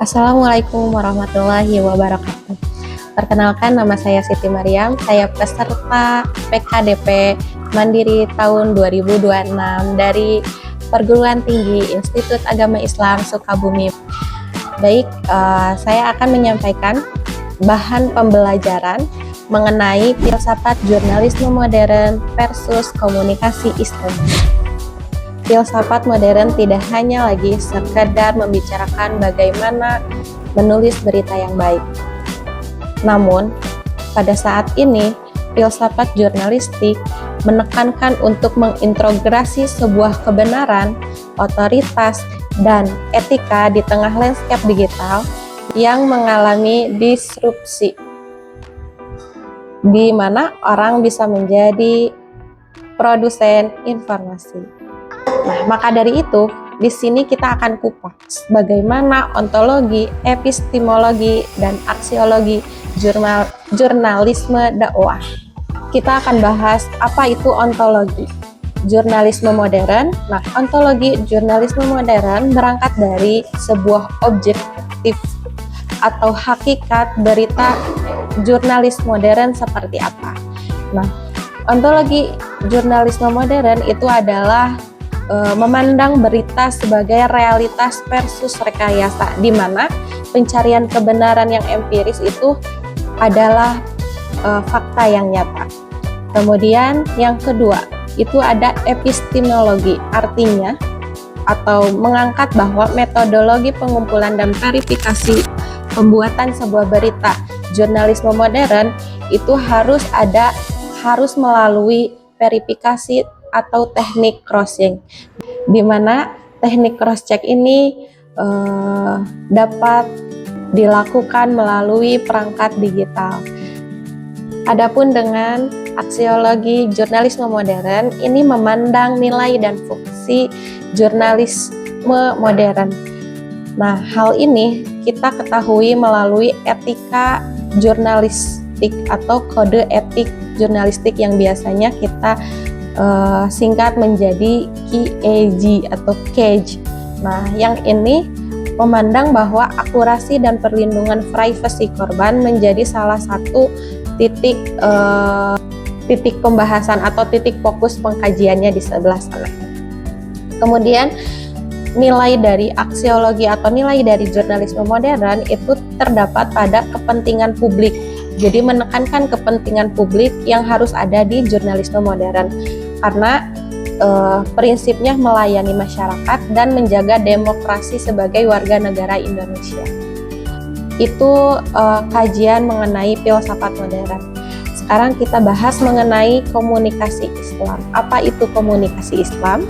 Assalamualaikum warahmatullahi wabarakatuh. Perkenalkan, nama saya Siti Mariam. Saya peserta PKDP Mandiri tahun 2026 dari Perguruan Tinggi Institut Agama Islam Sukabumi. Baik, saya akan menyampaikan bahan pembelajaran mengenai filsafat jurnalisme modern versus komunikasi Islam. Filsafat modern tidak hanya lagi sekedar membicarakan bagaimana menulis berita yang baik. Namun, pada saat ini, filsafat jurnalistik menekankan untuk mengintegrasi sebuah kebenaran, otoritas, dan etika di tengah landscape digital yang mengalami disrupsi, di mana orang bisa menjadi produsen informasi. Nah, maka dari itu, di sini kita akan kupas bagaimana ontologi, epistemologi, dan aksiologi jurnalisme dakwah. Kita akan bahas apa itu ontologi jurnalisme modern. Nah, ontologi jurnalisme modern berangkat dari sebuah objektif atau hakikat berita jurnalis modern seperti apa. Nah, ontologi jurnalisme modern itu adalah memandang berita sebagai realitas versus rekayasa, di mana pencarian kebenaran yang empiris itu adalah fakta yang nyata. Kemudian yang kedua, itu ada epistemologi, artinya atau mengangkat bahwa metodologi pengumpulan dan verifikasi pembuatan sebuah berita jurnalisme modern itu harus melalui verifikasi atau teknik cross-check, di mana teknik cross-check ini dapat dilakukan melalui perangkat digital. Adapun dengan aksiologi jurnalisme modern, ini memandang nilai dan fungsi jurnalisme modern. Nah, hal ini kita ketahui melalui etika jurnalistik atau kode etik jurnalistik yang biasanya kita singkat menjadi KEJ atau KEJ. Nah, yang ini memandang bahwa akurasi dan perlindungan privasi korban menjadi salah satu titik pembahasan atau titik fokus pengkajiannya di sebelah sana. Kemudian nilai dari aksiologi atau nilai dari jurnalisme modern itu terdapat pada kepentingan publik. Jadi menekankan kepentingan publik yang harus ada di jurnalisme modern, karena prinsipnya melayani masyarakat dan menjaga demokrasi sebagai warga negara Indonesia. Itu kajian mengenai filsafat modern. Sekarang kita bahas mengenai komunikasi Islam. Apa itu komunikasi Islam?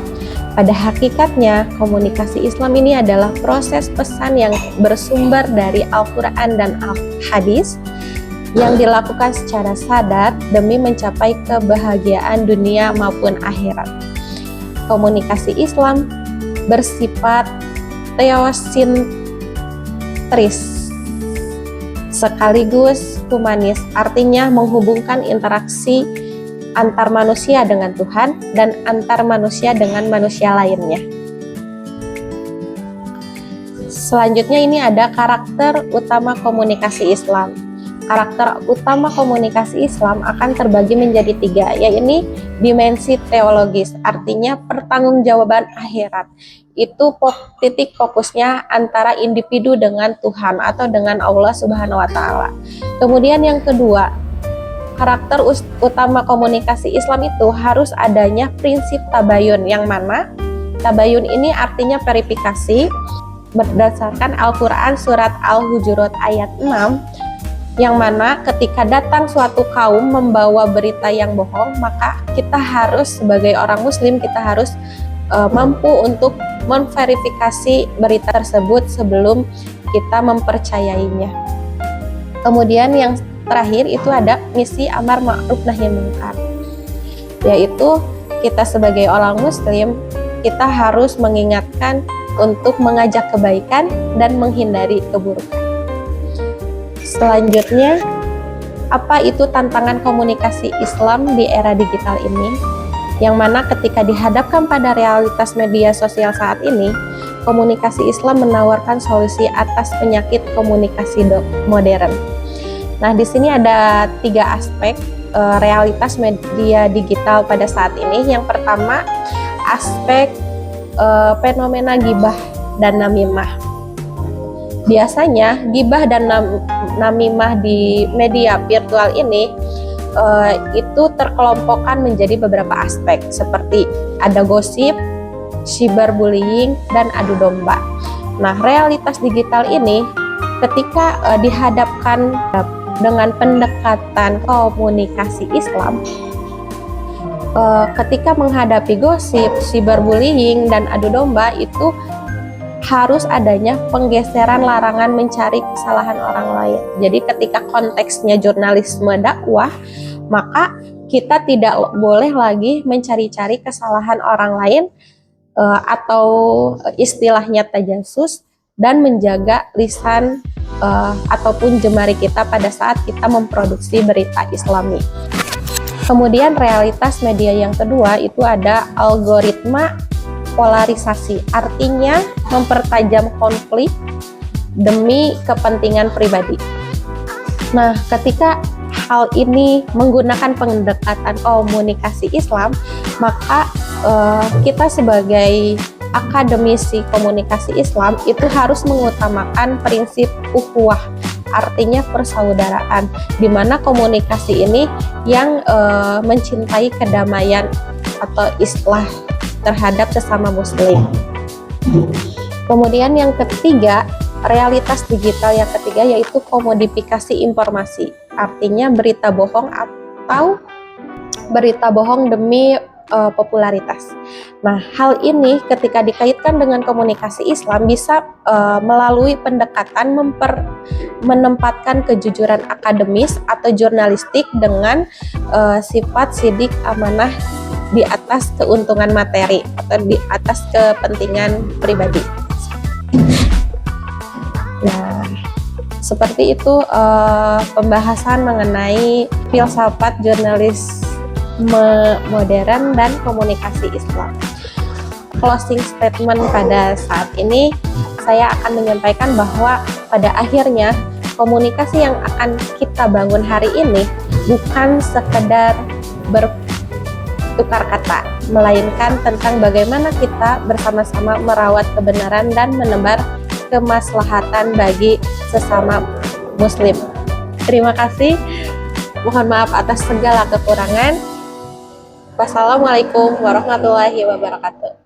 Pada hakikatnya, komunikasi Islam ini adalah proses pesan yang bersumber dari Al-Quran dan Al-Hadis yang dilakukan secara sadar demi mencapai kebahagiaan dunia maupun akhirat. Komunikasi Islam bersifat teosentris sekaligus humanis, artinya menghubungkan interaksi antar manusia dengan Tuhan dan antar manusia dengan manusia lainnya. Selanjutnya ini ada karakter utama komunikasi Islam. Karakter utama komunikasi Islam akan terbagi menjadi 3, yaitu dimensi teologis, artinya pertanggungjawaban akhirat. Itu titik fokusnya antara individu dengan Tuhan atau dengan Allah Subhanahu wa Ta'ala. Kemudian yang kedua, karakter utama komunikasi Islam itu harus adanya prinsip tabayun, yang mana tabayun ini artinya verifikasi berdasarkan Al-Quran surat Al-Hujurat ayat 6, yang mana ketika datang suatu kaum membawa berita yang bohong, maka kita harus sebagai orang muslim, kita harus mampu untuk memverifikasi berita tersebut sebelum kita mempercayainya. Kemudian yang terakhir itu ada misi amar ma'ruf nahi munkar, yaitu kita sebagai orang muslim, kita harus mengingatkan untuk mengajak kebaikan dan menghindari keburukan. Selanjutnya, apa itu tantangan komunikasi Islam di era digital ini? Yang mana ketika dihadapkan pada realitas media sosial saat ini, komunikasi Islam menawarkan solusi atas penyakit komunikasi modern. Nah, di sini ada 3 aspek realitas media digital pada saat ini. Yang pertama, aspek fenomena gibah dan namimah. Biasanya gibah dan namimah di media virtual ini itu terkelompokkan menjadi beberapa aspek, seperti ada gosip, cyberbullying, dan adu domba. Nah, realitas digital ini ketika dihadapkan dengan pendekatan komunikasi Islam, ketika menghadapi gosip, cyberbullying, dan adu domba, itu harus adanya penggeseran larangan mencari kesalahan orang lain. Jadi ketika konteksnya jurnalisme dakwah, maka kita tidak boleh lagi mencari-cari kesalahan orang lain atau istilahnya tajasus, dan menjaga lisan ataupun jemari kita pada saat kita memproduksi berita Islami. Kemudian realitas media yang kedua itu ada algoritma polarisasi, artinya mempertajam konflik demi kepentingan pribadi. Nah, ketika hal ini menggunakan pendekatan komunikasi Islam, maka kita sebagai akademisi komunikasi Islam itu harus mengutamakan prinsip ukhuwah, artinya persaudaraan, di mana komunikasi ini yang mencintai kedamaian atau islah terhadap sesama muslim. Kemudian yang ketiga, realitas digital yang ketiga yaitu komodifikasi informasi, artinya berita bohong atau berita bohong demi popularitas. Nah, hal ini ketika dikaitkan dengan komunikasi Islam bisa melalui pendekatan menempatkan kejujuran akademis atau jurnalistik dengan sifat sidik amanah di atas keuntungan materi atau di atas kepentingan pribadi. Nah, seperti itu pembahasan mengenai filsafat jurnalisme modern dan komunikasi Islam. Closing statement pada saat ini, saya akan menyampaikan bahwa pada akhirnya komunikasi yang akan kita bangun hari ini bukan sekedar bertukar kata, melainkan tentang bagaimana kita bersama-sama merawat kebenaran dan menebar kemaslahatan bagi sesama muslim. Terima kasih. Mohon maaf atas segala kekurangan. Wassalamualaikum warahmatullahi wabarakatuh.